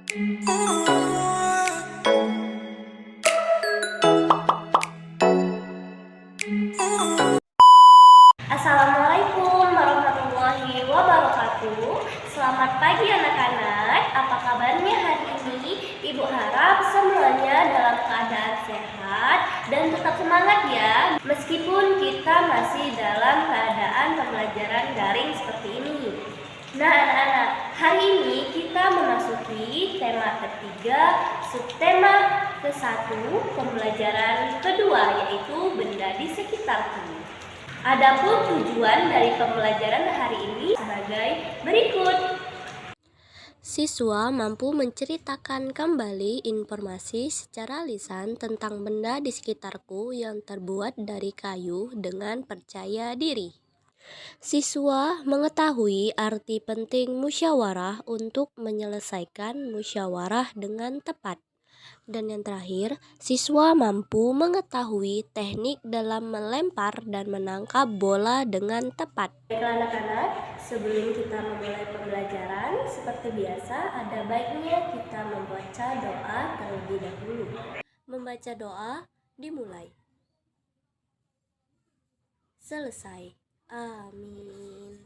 Assalamualaikum warahmatullahi wabarakatuh. Selamat pagi anak-anak. Apa kabarnya hari ini? Ibu harap semuanya dalam keadaan sehat dan tetap semangat ya. Meskipun kita masih dalam keadaan pembelajaran daring seperti ini. Nah anak-anak, hari ini kita memasuki tema ketiga, subtema ke-1, pembelajaran kedua, yaitu benda di sekitarku. Adapun tujuan dari pembelajaran hari ini sebagai berikut. Siswa mampu menceritakan kembali informasi secara lisan tentang benda di sekitarku yang terbuat dari kayu dengan percaya diri. Siswa mengetahui arti penting musyawarah untuk menyelesaikan musyawarah dengan tepat. Dan yang terakhir, siswa mampu mengetahui teknik dalam melempar dan menangkap bola dengan tepat. Baiklah anak-anak, sebelum kita memulai pembelajaran, seperti biasa ada baiknya kita membaca doa terlebih dahulu. Membaca doa dimulai. Selesai. Amin.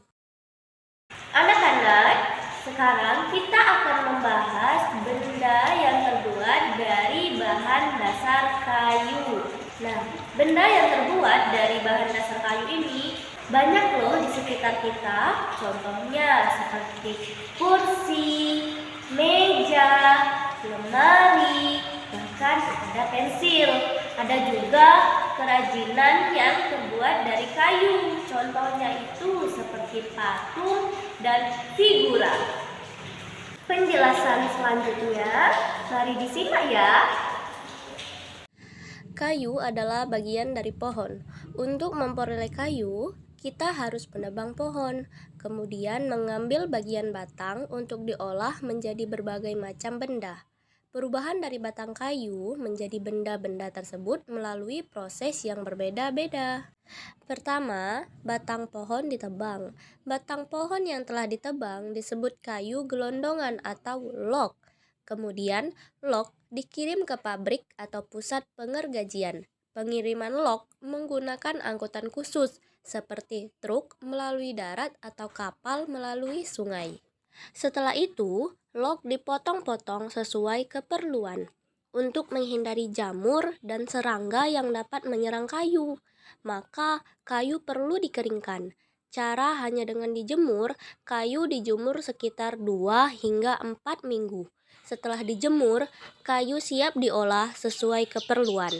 Anak-anak, sekarang kita akan membahas benda yang terbuat dari bahan dasar kayu. Nah, benda yang terbuat dari bahan dasar kayu ini banyak loh di sekitar kita. Contohnya seperti kursi, meja, lemari, bahkan ada pensil. Ada juga kerajinan yang terbuat dari kayu. Contohnya itu seperti patung dan figura. Penjelasan selanjutnya, mari disimak ya. Kayu adalah bagian dari pohon. Untuk memperoleh kayu, kita harus menebang pohon, kemudian mengambil bagian batang untuk diolah menjadi berbagai macam benda. Perubahan dari batang kayu menjadi benda-benda tersebut melalui proses yang berbeda-beda. Pertama, batang pohon ditebang. Batang pohon yang telah ditebang disebut kayu gelondongan atau log. Kemudian, log dikirim ke pabrik atau pusat pengergajian. Pengiriman log menggunakan angkutan khusus seperti truk melalui darat atau kapal melalui sungai. Setelah itu, log dipotong-potong sesuai keperluan untuk menghindari jamur dan serangga yang dapat menyerang kayu. Maka, kayu perlu dikeringkan. Cara hanya dengan dijemur, kayu dijemur sekitar 2 hingga 4 minggu. Setelah dijemur, kayu siap diolah sesuai keperluan.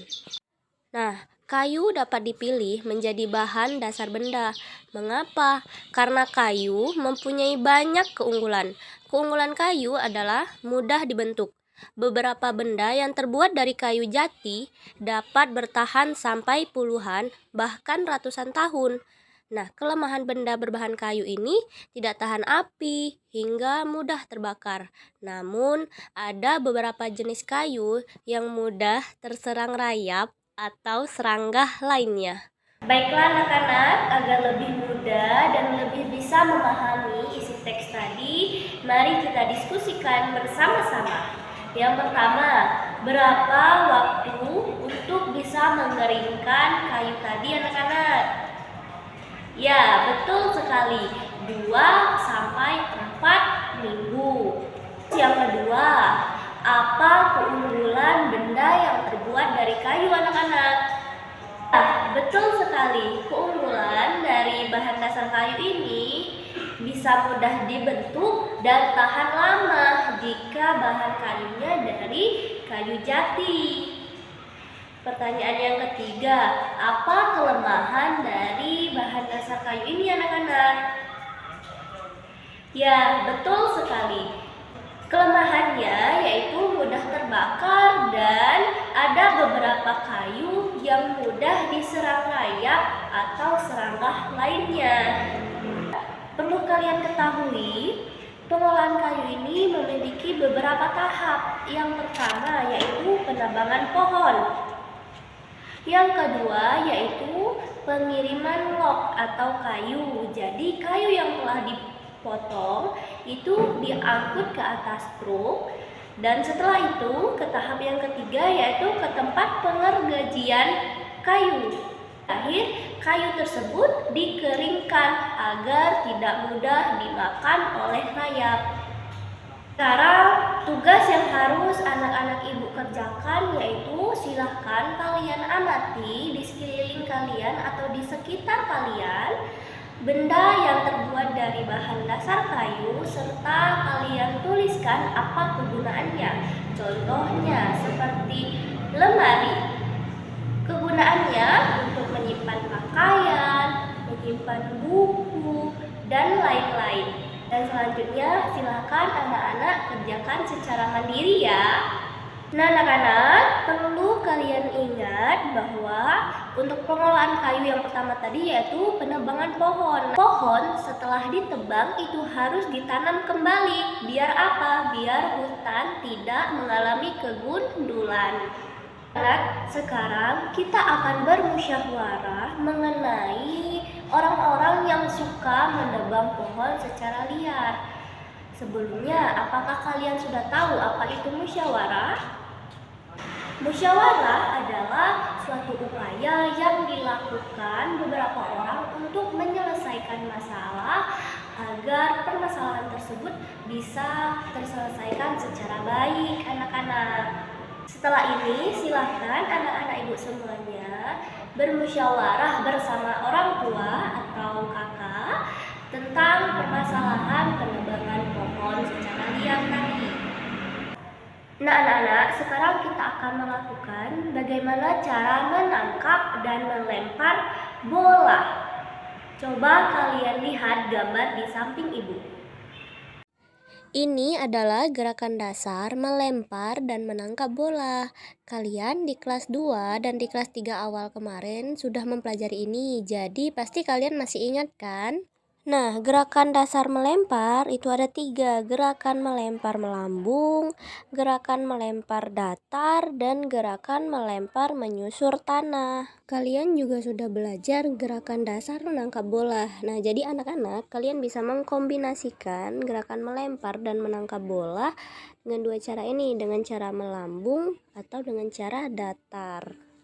Nah, kayu dapat dipilih menjadi bahan dasar benda. Mengapa? Karena kayu mempunyai banyak keunggulan. Keunggulan kayu adalah mudah dibentuk. Beberapa benda yang terbuat dari kayu jati dapat bertahan sampai puluhan, bahkan ratusan tahun. Nah, kelemahan benda berbahan kayu ini tidak tahan api hingga mudah terbakar. Namun, ada beberapa jenis kayu yang mudah terserang rayap atau serangga lainnya. Baiklah anak-anak, agar lebih mudah dan lebih bisa memahami isi teks tadi, mari kita diskusikan bersama-sama. Yang pertama, berapa waktu untuk bisa mengeringkan kayu tadi anak-anak? Ya, betul sekali, 2 sampai 4 minggu. Yang kedua, apa keunggulan benda yang terbuat dari kayu anak-anak? Betul sekali, keunggulan dari bahan dasar kayu ini bisa mudah dibentuk dan tahan lama jika bahan kayunya dari kayu jati. Pertanyaan yang ketiga, apa kelemahan dari bahan dasar kayu ini anak-anak? Ya, betul sekali. Kelemahannya yaitu mudah terbakar dan ada beberapa kayu yang mudah diserang rayap atau serangga lainnya. Perlu kalian ketahui, pengolahan kayu ini memiliki beberapa tahap. Yang pertama yaitu penebangan pohon. Yang kedua yaitu pengiriman log atau kayu. Jadi kayu yang telah dipotong itu diangkut ke atas truk Dan setelah itu ke tahap yang ketiga, yaitu ke tempat pengergajian kayu. Terakhir, kayu tersebut dikeringkan agar tidak mudah dimakan oleh rayap. Sekarang tugas yang harus anak-anak ibu kerjakan yaitu silahkan kalian amati di sekeliling kalian atau di sekitar kalian benda yang terbuat dari bahan dasar kayu serta kalian tuliskan apa kegunaannya. Contohnya seperti lemari. Kegunaannya untuk menyimpan pakaian, menyimpan buku, dan lain-lain. Dan selanjutnya silakan anak-anak kerjakan secara mandiri ya. Nah anak-anak, perlu kalian ingat bahwa untuk pengolahan kayu yang pertama tadi yaitu penebangan pohon. Pohon setelah ditebang itu harus ditanam kembali. Biar apa? Biar hutan tidak mengalami kegundulan. Anak, sekarang kita akan bermusyawarah mengenai orang-orang yang suka menebang pohon secara liar. Sebelumnya, apakah kalian sudah tahu apa itu musyawarah? Musyawarah adalah suatu upaya yang dilakukan beberapa orang untuk menyelesaikan masalah agar permasalahan tersebut bisa terselesaikan secara baik, anak-anak. Setelah ini, silahkan anak-anak ibu semuanya bermusyawarah bersama orang tua atau kakak tentang permasalahan penebangan pohon secara liar tadi. Nah anak-anak, sekarang kita akan melakukan bagaimana cara menangkap dan melempar bola. Coba kalian lihat gambar di samping ibu. Ini adalah gerakan dasar melempar dan menangkap bola. Kalian di kelas 2 dan di kelas 3 awal kemarin sudah mempelajari ini, jadi pasti kalian masih ingat kan? Nah, gerakan dasar melempar itu ada 3, gerakan melempar melambung, gerakan melempar datar, dan gerakan melempar menyusur tanah. Kalian juga sudah belajar gerakan dasar menangkap bola. Nah, jadi anak-anak, kalian bisa mengkombinasikan gerakan melempar dan menangkap bola dengan 2 cara ini, dengan cara melambung atau dengan cara datar.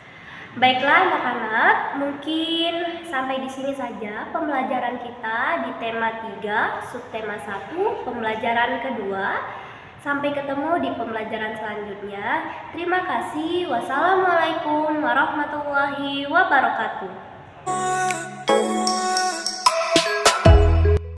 Baiklah anak-anak, mungkin sampai di sini saja pembelajaran kita di tema 3, subtema 1, pembelajaran kedua. Sampai ketemu di pembelajaran selanjutnya. Terima kasih. Wassalamualaikum warahmatullahi wabarakatuh.